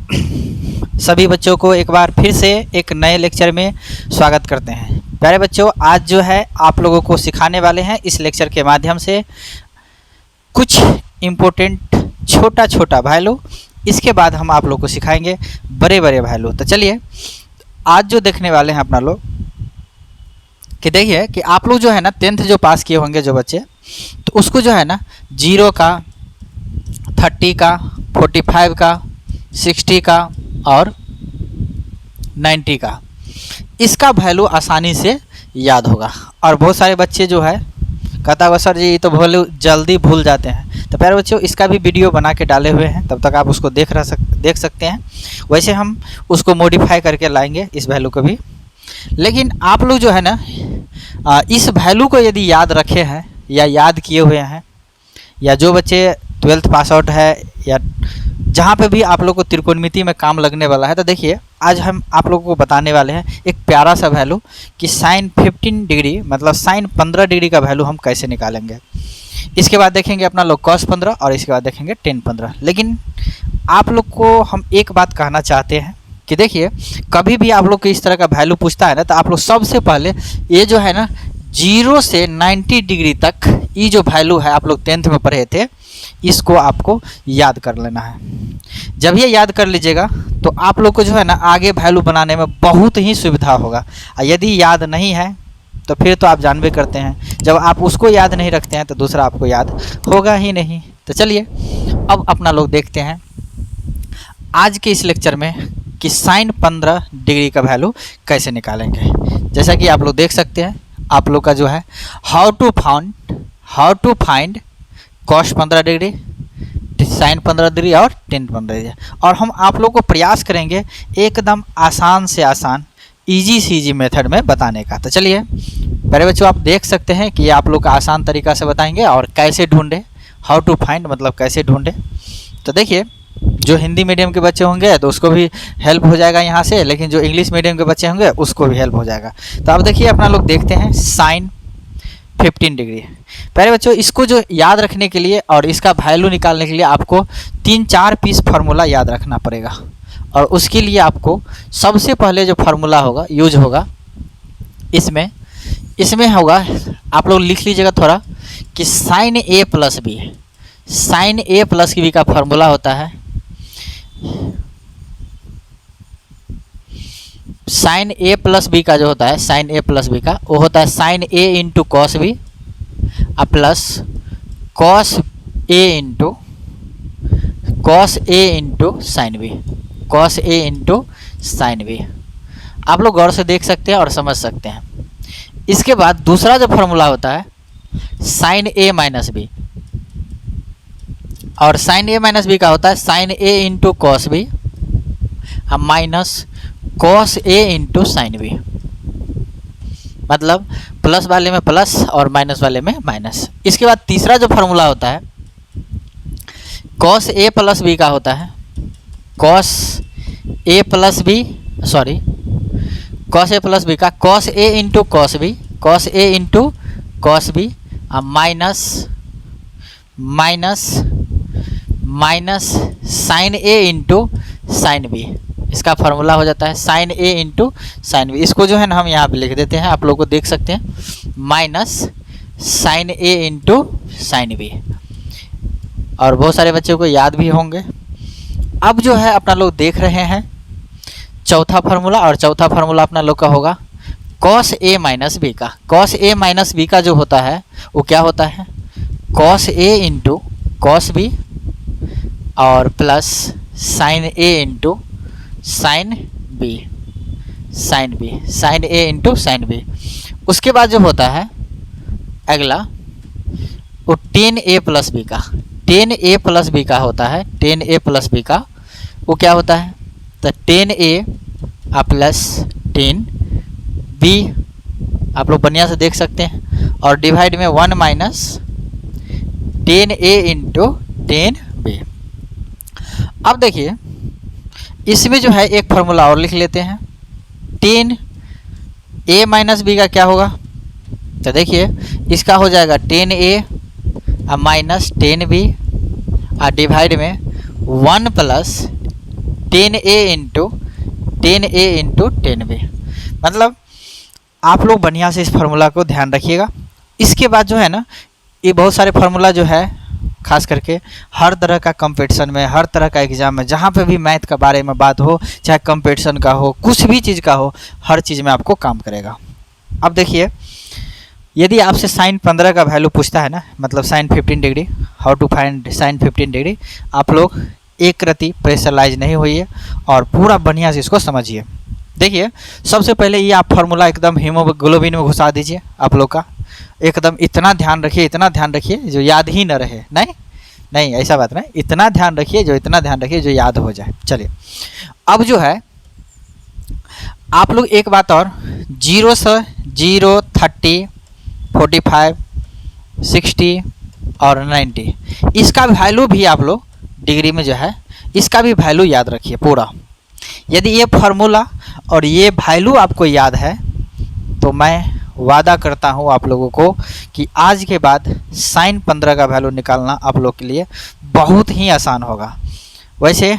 सभी बच्चों को एक बार फिर से एक नए लेक्चर में स्वागत करते हैं। प्यारे बच्चों, आज जो है आप लोगों को सिखाने वाले हैं इस लेक्चर के माध्यम से कुछ इम्पोर्टेंट छोटा छोटा वैल्यू। इसके बाद हम आप लोग को सिखाएंगे बड़े बड़े वैल्यू। तो चलिए आज जो देखने वाले हैं अपना लोग कि देखिए कि आप लोग जो है ना 10th जो पास किए होंगे जो बच्चे, तो उसको जो है ना 0 का, 30 का, 45 का, 60 का और 90 का, इसका वैल्यू आसानी से याद होगा। और बहुत सारे बच्चे जो है कहता होगा सर जी ये तो वैल्यू जल्दी भूल जाते हैं। तो प्यारे बच्चों, इसका भी वीडियो बना के डाले हुए हैं, तब तक आप उसको देख सकते हैं। वैसे हम उसको मॉडिफाई करके लाएंगे इस वैल्यू को भी। लेकिन आप लोग जो है ना इस वैल्यू को यदि याद रखे हैं या याद किए हुए हैं, या जो बच्चे 12th पास आउट है या जहाँ पे भी आप लोग को त्रिकोणमिति में काम लगने वाला है, तो देखिए आज हम आप लोगों को बताने वाले हैं एक प्यारा सा वैल्यू कि साइन 15 डिग्री मतलब साइन 15 डिग्री का वैल्यू हम कैसे निकालेंगे। इसके बाद देखेंगे अपना लोग cos 15 और इसके बाद देखेंगे tan 15। लेकिन आप लोग को हम एक बात कहना चाहते हैं कि देखिए कभी भी आप लोग को इस तरह का वैल्यू पूछता है ना, तो आप लोग सबसे पहले ये जो है ना 0 से 90 डिग्री तक ये जो वैल्यू है आप लोग 10th में पढ़े थे, इसको आपको याद कर लेना है। जब ये याद कर लीजिएगा तो आप लोग को जो है ना आगे वैल्यू बनाने में बहुत ही सुविधा होगा। यदि याद नहीं है तो फिर तो आप जानबे करते हैं, जब आप उसको याद नहीं रखते हैं तो दूसरा आपको याद होगा ही नहीं। तो चलिए अब अपना लोग देखते हैं आज के इस लेक्चर में कि साइन 15 डिग्री का वैल्यू कैसे निकालेंगे। जैसा कि आप लोग देख सकते हैं, आप लोग का जो है how to find cos 15 degree, sine 15 degree और tan 15 डिग्री। और हम आप लोग को प्रयास करेंगे एकदम आसान से आसान इजी मेथड में बताने का। तो चलिए प्यारे बच्चों, आप देख सकते हैं कि आप लोग का आसान तरीका से बताएंगे और कैसे ढूंढे, हाउ टू फाइंड मतलब कैसे ढूंढे। तो देखिए जो हिंदी मीडियम के बच्चे होंगे तो उसको भी हेल्प हो जाएगा यहाँ से, लेकिन जो इंग्लिश मीडियम के बच्चे होंगे उसको भी हेल्प हो जाएगा। तो अब देखिए अपना लोग देखते हैं साइन 15 डिग्री। प्यारे बच्चों, इसको जो याद रखने के लिए और इसका वैल्यू निकालने के लिए आपको 3-4 पीस फार्मूला याद रखना पड़ेगा। और उसके लिए आपको सबसे पहले जो फार्मूला होगा यूज होगा इसमें होगा, आप लोग लिख लीजिएगा थोड़ा, कि साइन ए प्लस बी। साइन ए प्लस बी का फार्मूला होता है साइन ए प्लस बी का जो होता है, साइन ए प्लस बी का वो होता है sine A into cos B plus cos A into sine B, cos A into sine B. आप लोग गौर से देख सकते हैं और समझ सकते हैं। इसके बाद दूसरा जो फार्मूला होता है साइन ए माइनस बी, और साइन ए माइनस बी का होता है sine A into cos B minus cos A into sine B. मतलब प्लस वाले में प्लस और माइनस वाले में माइनस। इसके बाद तीसरा जो फार्मूला होता है कॉस ए प्लस बी का होता है कॉस ए प्लस बी का cos A into cos B minus sine A into sine B. इसका फार्मूला हो जाता है sine A into sine B. इसको जो है ना हम यहाँ पे लिख देते हैं, आप लोग को देख सकते हैं, minus sine A into sine B. और बहुत सारे बच्चों को याद भी होंगे। अब जो है अपना लोग देख रहे हैं चौथा फार्मूला, और चौथा फार्मूला अपना लोग का होगा कॉस ए माइनस बी का। कॉस ए माइनस बी का जो होता है वो क्या होता है, cos A into cos B और plus sign A into sign A into sine B. उसके बाद जो होता है अगला वो tan a प्लस बी का, tan a प्लस बी का होता है। tan a प्लस बी का वो क्या होता है, तो tan a plus tan b, आप लोग बढ़िया से देख सकते हैं, और डिवाइड में 1 minus tan a into tan b। अब देखिए इसमें जो है एक फार्मूला और लिख लेते हैं, tan a माइनस बी का क्या होगा, तो देखिए इसका हो जाएगा tan a minus tan b divide में 1 प्लस 10a इंटू 10b। मतलब आप लोग बढ़िया से इस फार्मूला को ध्यान रखिएगा। इसके बाद जो है ना, ये बहुत सारे फार्मूला जो है खास करके हर तरह का कंपटीशन में, हर तरह का एग्जाम में, जहाँ पे भी मैथ के बारे में बात हो, चाहे कंपटीशन का हो, कुछ भी चीज़ का हो, हर चीज़ में आपको काम करेगा। अब देखिए, यदि आपसे साइन 15 का वैल्यू पूछता है ना, मतलब sine 15 degree, how to find sine 15 degree, आप लोग एक रति प्रेशराइज नहीं होइए और पूरा बढ़िया से इसको समझिए। देखिए, सबसे पहले ये आप फार्मूला एकदम हीमोग्लोबिन में घुसा दीजिए। आप लोग का एकदम इतना ध्यान रखिए, इतना ध्यान रखिए जो याद ही न रहे। नहीं नहीं, ऐसा बात नहीं, इतना ध्यान रखिए जो याद हो जाए। चलिए, अब जो है आप लोग एक बात और, 0 से 0, 30, 45, 60 और 90, इसका वैल्यू भी आप लोग डिग्री में जो है इसका भी वैल्यू याद रखिए पूरा। यदि ये फार्मूला और ये वैल्यू आपको याद है तो मैं वादा करता हूँ आप लोगों को कि आज के बाद साइन 15 का वैल्यू निकालना आप लोग के लिए बहुत ही आसान होगा। वैसे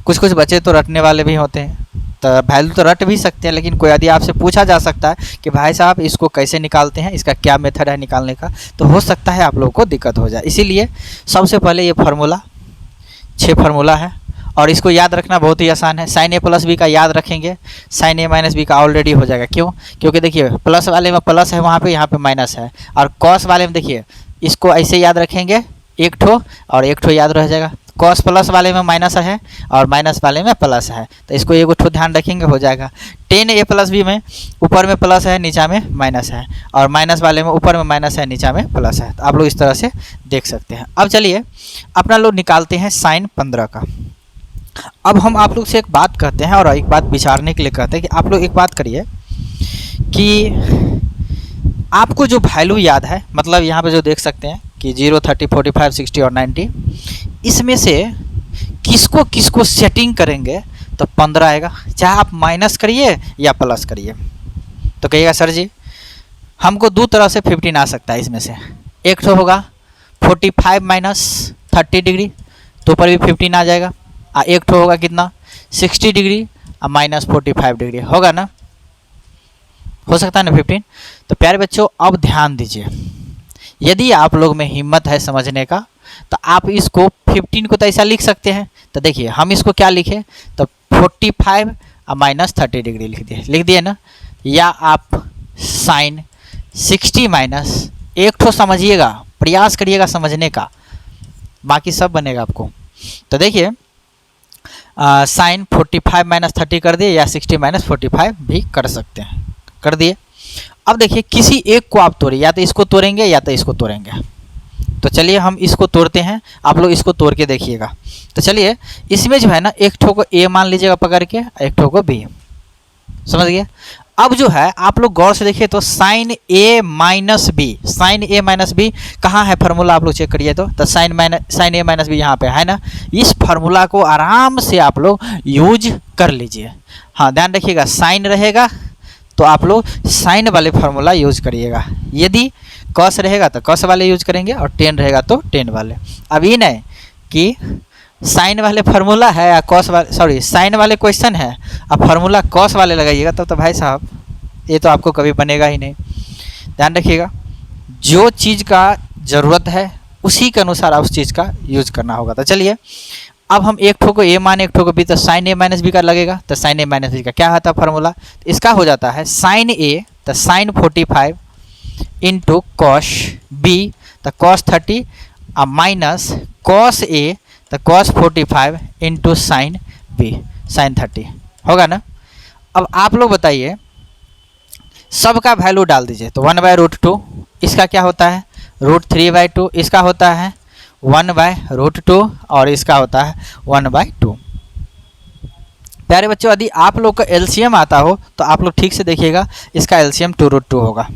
कुछ बच्चे तो रटने वाले भी होते हैं, तो वैल्यू तो रट भी सकते हैं, लेकिन कोई यदि आपसे पूछा जा सकता है कि भाई साहब इसको कैसे निकालते हैं, इसका क्या मेथड है निकालने का, तो हो सकता है आप लोगों को दिक्कत हो जाए। इसीलिए सबसे पहले ये फार्मूला 6 फार्मूला है और इसको याद रखना बहुत ही आसान है। साइन ए प्लस बी का याद रखेंगे, साइन ए माइनस बी का ऑलरेडी हो जाएगा। क्यों? क्योंकि देखिए प्लस वाले में प्लस है, वहाँ पे यहाँ पे माइनस है, और कॉस वाले में देखिए इसको ऐसे याद रखेंगे, एक ठो और एक ठो याद रह जाएगा। कॉस प्लस वाले में माइनस है और माइनस वाले में प्लस है, तो इसको एक ठो ध्यान रखेंगे, हो जाएगा। 10a प्लस बी में ऊपर में प्लस है, नीचा में माइनस है, और माइनस वाले में ऊपर में माइनस है, नीचा में प्लस है। तो आप लोग इस तरह से देख सकते हैं। अब चलिए अपना लोग निकालते हैं साइन 15 का। अब हम आप लोग से एक बात कहते हैं और एक बात विचारने के लिए कहते हैं कि आप लोग एक बात करिए कि आपको जो वैल्यू याद है, मतलब यहाँ पे जो देख सकते हैं कि 0, 30, 45, 60 और 90, इसमें से किसको किसको सेटिंग करेंगे तो 15 आएगा। चाहे आप माइनस करिए या प्लस करिए, तो कहिएगा सर जी हमको दो तरह से 15 आ सकता है। इसमें से एक तो होगा 45 माइनस 30 डिग्री, तो ऊपर भी 15 आ जाएगा। एक तो होगा कितना 60 डिग्री और माइनस 45 डिग्री, होगा ना, हो सकता है ना 15। तो प्यारे बच्चों अब ध्यान दीजिए, यदि आप लोग में हिम्मत है समझने का तो आप इसको 15 को तो ऐसा लिख सकते हैं। तो देखिए हम इसको क्या लिखे, तो 45 और माइनस 30 डिग्री लिख दिए ना, या आप साइन 60 माइनस, एक तो समझिएगा, प्रयास करिएगा समझने का, बाकी सब बनेगा आपको। तो देखिए साइन 45 माइनस 30 कर दिए, या 60 माइनस 45 भी कर सकते हैं, कर दिए। अब देखिए किसी एक को आप तोड़िए, या तो इसको तोड़ेंगे या तो इसको तोड़ेंगे। तो चलिए हम इसको तोड़ते हैं, आप लोग इसको तोड़ के देखिएगा। तो चलिए इसमें जो है ना, एक ठो को ए मान लीजिएगा पकड़ के, एक ठो को बी, समझ गए। अब जो है आप लोग गौर से देखिए तो sign A minus B, sign A minus B कहाँ है फार्मूला, आप लोग चेक करिए तो साइन ए माइनस बी यहाँ पे है ना। इस फार्मूला को आराम से आप लोग यूज कर लीजिए। हाँ ध्यान रखिएगा, साइन रहेगा तो आप लोग साइन वाले फार्मूला यूज करिएगा, यदि कॉस रहेगा तो कॉस वाले यूज करेंगे, और टेन रहेगा तो टेन वाले। अब ये नहीं कि साइन वाले फार्मूला है या कॉस वाले, सॉरी साइन वाले क्वेश्चन है, अब फार्मूला कॉस वाले लगाइएगा तो भाई साहब ये तो आपको कभी बनेगा ही नहीं। ध्यान रखिएगा, जो चीज़ का ज़रूरत है उसी के अनुसार आप उस चीज़ का यूज करना होगा। तो चलिए अब हम एक ठो को ए मान, एक ठो को बी, तो साइन ए माइनस बी का लगेगा। तो साइन ए माइनस बी का क्या आता है फार्मूला, तो इसका हो जाता है साइन ए तो साइन 45 इंटू कॉस बी तो कॉस 30 और माइनस कॉस ए तो cos 45 into sine B sine 30, होगा ना। अब आप लोग बताइए, सबका वैल्यू डाल दीजिए। तो 1/√2 इसका क्या होता है, √3/2, इसका होता है 1/√2 और इसका होता है 1/2। प्यारे बच्चों यदि आप लोग का एलसीएम आता हो तो आप लोग ठीक से देखिएगा, इसका एलसीएम 2√2 होगा,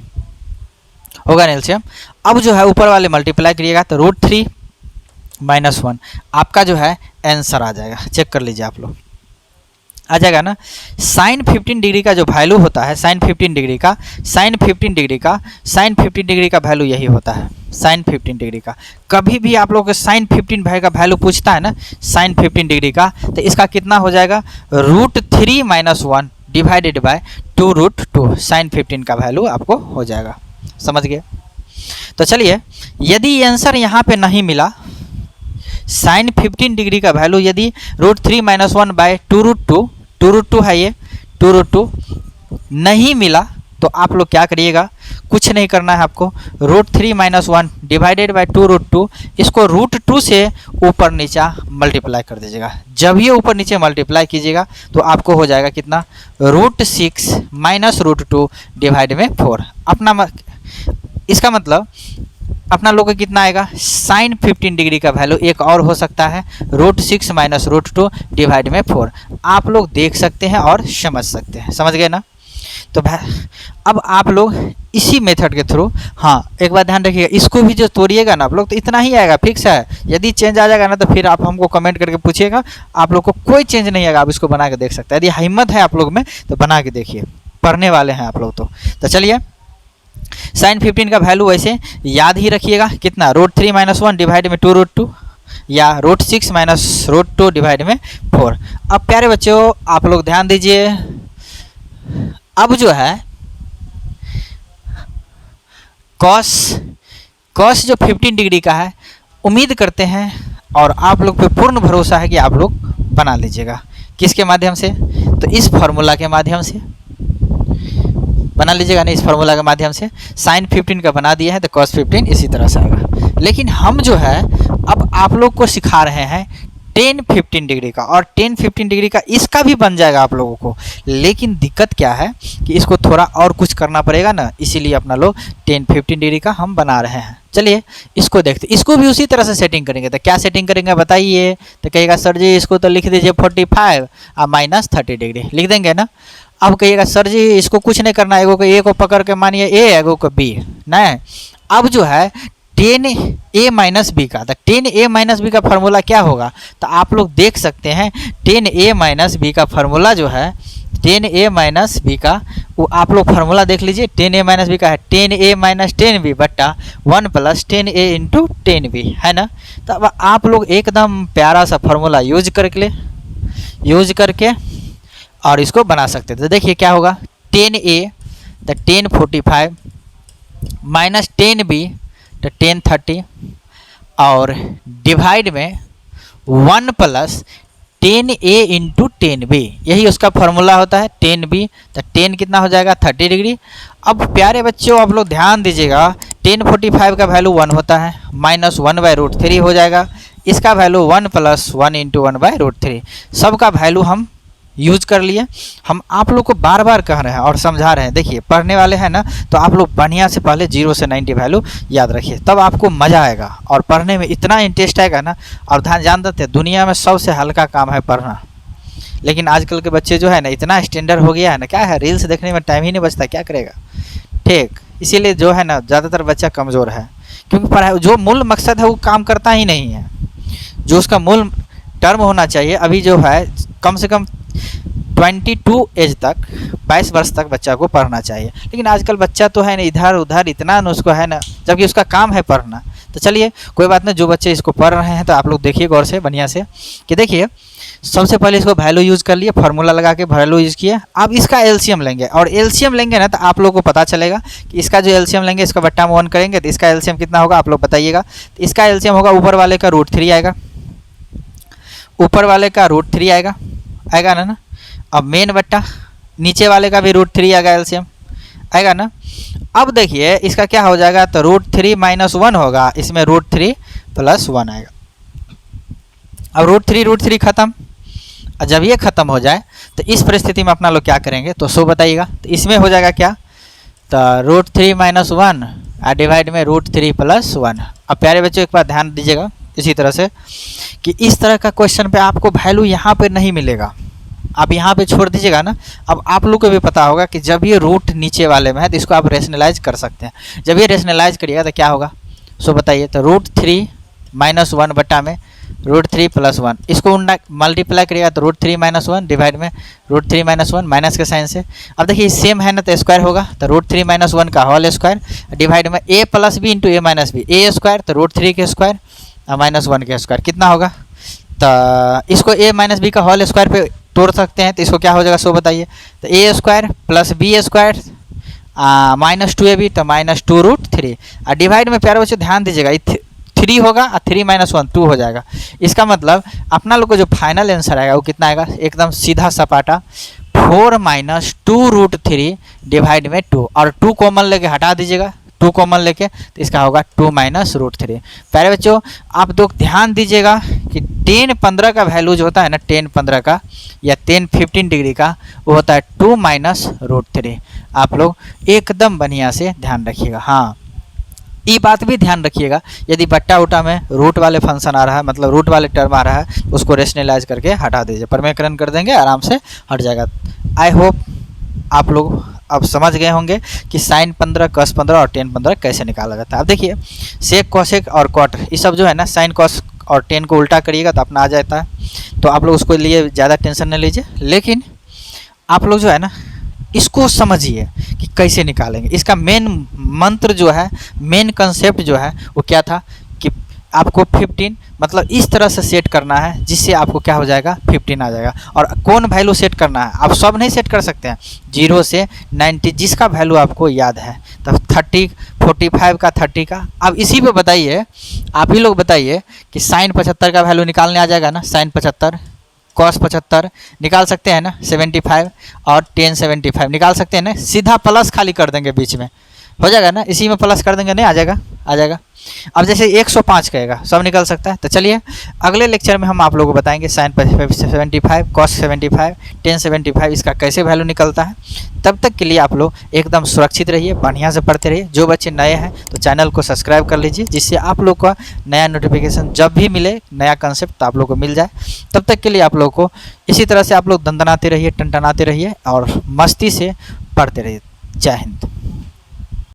होगा ना एलसीएम। अब जो है ऊपर वाले मल्टीप्लाई करिएगा तो √3 - 1 आपका जो है आंसर आ जाएगा, चेक कर लीजिए आप लोग। आ जाएगा ना। साइन 15 डिग्री का जो वैल्यू होता है, साइन 15 डिग्री का वैल्यू यही होता है, साइन 15 डिग्री का। कभी भी आप लोग साइन 15 का वैल्यू पूछता है ना, साइन 15 डिग्री का, तो इसका कितना हो जाएगा, √3 - 1 डिवाइडेड बाय 2√2 साइन 15 का वैल्यू आपको हो जाएगा। समझ गए? तो चलिए, यदि आंसर यहाँ पे नहीं मिला, साइन 15 डिग्री का वैल्यू यदि √3 - 1 बाय 2√2 है, ये 2√2 नहीं मिला, तो आप लोग क्या करिएगा, कुछ नहीं करना है आपको, √3 - 1 डिवाइडेड बाय 2√2, इसको √2 से ऊपर नीचे मल्टीप्लाई कर दीजिएगा। जब ये ऊपर नीचे मल्टीप्लाई कीजिएगा तो आपको हो जाएगा कितना, √6 - √2 डिवाइड में 4। अपना इसका मतलब अपना लोग का कितना आएगा, साइन 15 डिग्री का वैल्यू एक और हो सकता है, √6 - √2 डिवाइड में 4। आप लोग देख सकते हैं और समझ सकते हैं। समझ गए ना? तो अब आप लोग इसी मेथड के थ्रू, हाँ एक बात ध्यान रखिएगा, इसको भी जो तोड़िएगा ना आप लोग, तो इतना ही आएगा, फिक्स है। यदि चेंज आ जाएगा ना तो फिर आप हमको कमेंट करके पूछिएगा, आप लोग को कोई चेंज नहीं आएगा, आप इसको बना के देख सकते हैं। यदि हिम्मत है आप लोग में तो बना के देखिए, पढ़ने वाले हैं आप लोग तो चलिए, साइन 15 का वैल्यू वैसे याद ही रखिएगा, कितना, √3 - 1 डिवाइड में 2√2 या √6 - √2 डिवाइड में 4। अब प्यारे बच्चों आप लोग ध्यान दीजिए, अब जो है कॉस जो 15 डिग्री का है, उम्मीद करते हैं और आप लोग पे पूर्ण भरोसा है कि आप लोग बना लीजिएगा। किसके माध्यम से, तो इस फार्मूला के माध्यम से बना लीजिएगा ना, इस फार्मूला के माध्यम से। साइन 15 का बना दिया है तो कॉस 15 इसी तरह से आएगा। लेकिन हम जो है अब आप लोग को सिखा रहे हैं टेन 15 डिग्री का, और टेन 15 डिग्री का इसका भी बन जाएगा आप लोगों को। लेकिन दिक्कत क्या है कि इसको थोड़ा और कुछ करना पड़ेगा ना, इसीलिए अपना लोग टेन 15 डिग्री का हम बना रहे हैं। चलिए इसको देखते, इसको भी उसी तरह से सेटिंग करेंगे। तो क्या सेटिंग करेंगे बताइए? तो कहिएगा सर जी इसको तो लिख दीजिए 45 और -30 डिग्री लिख देंगे ना। अब कहिएगा सर जी इसको कुछ नहीं करना, एगो को ए को पकड़ के मानिए ए, एगो को बी, नहीं। अब जो है 10a - b का, तो 10a - b का फार्मूला क्या होगा, तो आप लोग देख सकते हैं 10a - b का फार्मूला जो है, 10a - b का वो आप लोग फार्मूला देख लीजिए। 10a - b का है 10a - 10b बट्टा 1 + 10a × 10b, है ना। तो अब आप लोग एकदम प्यारा सा फार्मूला यूज करके और इसको बना सकते हैं। तो देखिए क्या होगा, 10a तो 1045 - 10b तो 1030 और डिवाइड में 1 + 10a × 10b, यही उसका फार्मूला होता है। 10b तो 10 कितना हो जाएगा, 30 डिग्री। अब प्यारे बच्चों आप लोग ध्यान दीजिएगा, 1045 का वैल्यू 1 होता है, -1/√3 हो जाएगा। इसका वैल्यू 1 + 1 × 1/√3, सबका वैल्यू हम यूज कर लिए। हम आप लोग को बार बार कह रहे हैं और समझा रहे हैं। देखिए पढ़ने वाले हैं ना, तो आप लोग बढ़िया से पहले 0 से 90 वैल्यू याद रखिए, तब आपको मज़ा आएगा और पढ़ने में इतना इंटरेस्ट आएगा ना। और जान देते हैं दुनिया में सबसे हल्का काम है पढ़ना, लेकिन आजकल के बच्चे जो है ना इतना स्टैंडर्ड हो गया है ना, क्या है रील्स देखने में टाइम ही नहीं बचता, क्या करेगा, ठीक। इसीलिए जो है ना ज़्यादातर बच्चा कमज़ोर है, क्योंकि पढ़ाई जो मूल मकसद है वो काम करता ही नहीं है। जो उसका मूल टर्म होना चाहिए, अभी जो है कम से कम 22 एज तक, 22 वर्ष तक बच्चा को पढ़ना चाहिए। लेकिन आजकल बच्चा तो है ना इधर उधर इतना न उसको है ना, जबकि उसका काम है पढ़ना। तो चलिए कोई बात नहीं, जो बच्चे इसको पढ़ रहे हैं तो आप लोग देखिए गौर से बढ़िया से कि देखिए सबसे पहले इसको वैल्यू यूज़ कर लिए, फार्मूला लगा के वैल्यू यूज़ किया। अब इसका एलसीएम लेंगे, और एलसीएम लेंगे ना तो आप लोगों को पता चलेगा कि इसका जो एलसीएम लेंगे, इसका बट्टा में 1 करेंगे तो इसका एलसीएम कितना होगा आप लोग बताइएगा। तो इसका एलसीएम होगा ऊपर वाले का √3 आएगा, ऊपर वाले का √3 आएगा ना। अब मेन बट्टा नीचे वाले का भी √3 आएगा, एलसीएम आएगा ना। अब देखिए इसका क्या हो जाएगा, तो √3 - 1 होगा, इसमें √3 + 1 आएगा। अब √3 खत्म। और जब ये खत्म हो जाए तो इस परिस्थिति में अपना लोग क्या करेंगे, तो सो बताइएगा। तो इसमें हो जाएगा क्या, तो √3 - 1 और डिवाइड में √3 + 1। अब प्यारे बच्चों एक बार ध्यान दीजिएगा इसी तरह से कि इस तरह का क्वेश्चन पे आपको वैल्यू यहाँ पे नहीं मिलेगा, आप यहाँ पे छोड़ दीजिएगा ना। अब आप लोग को भी पता होगा कि जब ये रूट नीचे वाले में है तो इसको आप रेशनलाइज कर सकते हैं। जब ये रेशनलाइज करिएगा तो क्या होगा, सो बताइए। तो √3 - 1 बट्टा में √3 + 1, इसको मल्टीप्लाई करिएगा तो √3 - 1 डिवाइड में √3 - 1 माइनस के साइन से। अब देखिए सेम है ना तो स्क्वायर होगा, तो √3 - 1 का होल स्क्वायर डिवाइड में a + b × a - b, a square तो √3 के स्क्वायर -1 के स्क्वायर कितना होगा। तो इसको a - b का होल स्क्वायर पे तोड़ सकते हैं, तो इसको क्या हो जाएगा सो बताइए। तो a square + b square -2ab तो -2√3 और डिवाइड में प्यारे बच्चों ध्यान दीजिएगा 3 होगा और 3 - 1 2 हो जाएगा। इसका मतलब अपना लोग को जो फाइनल आंसर आएगा वो कितना आएगा, एकदम सीधा सपाटा 4 - 2√3 डिवाइड में 2 और 2 कॉमन लेके हटा दीजिएगा, 2 कॉमन लेके तो इसका होगा 2 - √3। प्यारे बच्चों आप लोग ध्यान दीजिएगा कि 10 15 का वैल्यू जो होता है ना 10 15 का या 10 15 डिग्री का वो होता है 2 - √3। आप लोग एकदम बढ़िया से ध्यान रखिएगा। हाँ ये बात भी ध्यान रखिएगा यदि बट्टा उटा में रूट वाले फंक्शन आ रहा है, मतलब रूट वाले टर्म आ रहा है, उसको रेशनलाइज करके हटा दीजिए, परमेकरण कर देंगे आराम से हट जाएगा। आई होप आप लोग अब समझ गए होंगे कि sin 15 cos 15 और tan 15 कैसे निकाला जाता है। अब देखिए सेक कोसेक और क्वार्टर ये सब जो है ना sin cos और tan को उल्टा करिएगा तो अपना आ जाता है, तो आप लोग उसको लिए ज़्यादा टेंशन नहीं लीजिए, लेकिन आप लोग जो है ना इसको समझिए कि कैसे निकालेंगे। इसका मेन मंत्र जो है, मेन कंसेप्ट जो है वो क्या था कि आपको 15 मतलब इस तरह से सेट करना है जिससे आपको क्या हो जाएगा 15 आ जाएगा। और कौन वैल्यू सेट करना है, आप सब नहीं सेट कर सकते हैं, 0 से 90 जिसका वैल्यू आपको याद है, तब 30 45 का 30 का। अब इसी पे बताइए, आप ही लोग बताइए कि sin 75 का वैल्यू निकालने आ जाएगा ना, sin 75 cos 75 निकाल सकते हैं ना, 75 और tan 75 निकाल सकते हैं ना, सीधा प्लस खाली कर देंगे बीच में हो जाएगा ना, इसी में प्लस कर देंगे नहीं आ जाएगा, आ जाएगा। अब जैसे 105 कहेगा सब निकल सकता है। तो चलिए अगले लेक्चर में हम आप लोगों को बताएंगे sin 75 cos 75 tan 75 इसका कैसे वैल्यू निकलता है। तब तक के लिए आप लोग एकदम सुरक्षित रहिए, बढ़िया से पढ़ते रहिए। जो बच्चे नए हैं तो चैनल को सब्सक्राइब कर लीजिए जिससे आप लोग का नया नोटिफिकेशन जब भी मिले, नया कंसेप्ट तो आप लोग को मिल जाए। तब तक के लिए आप लोग को इसी तरह से आप लोग दंदनाते रहिए, टनटनाते रहिए और मस्ती से पढ़ते रहिए। जय हिंद।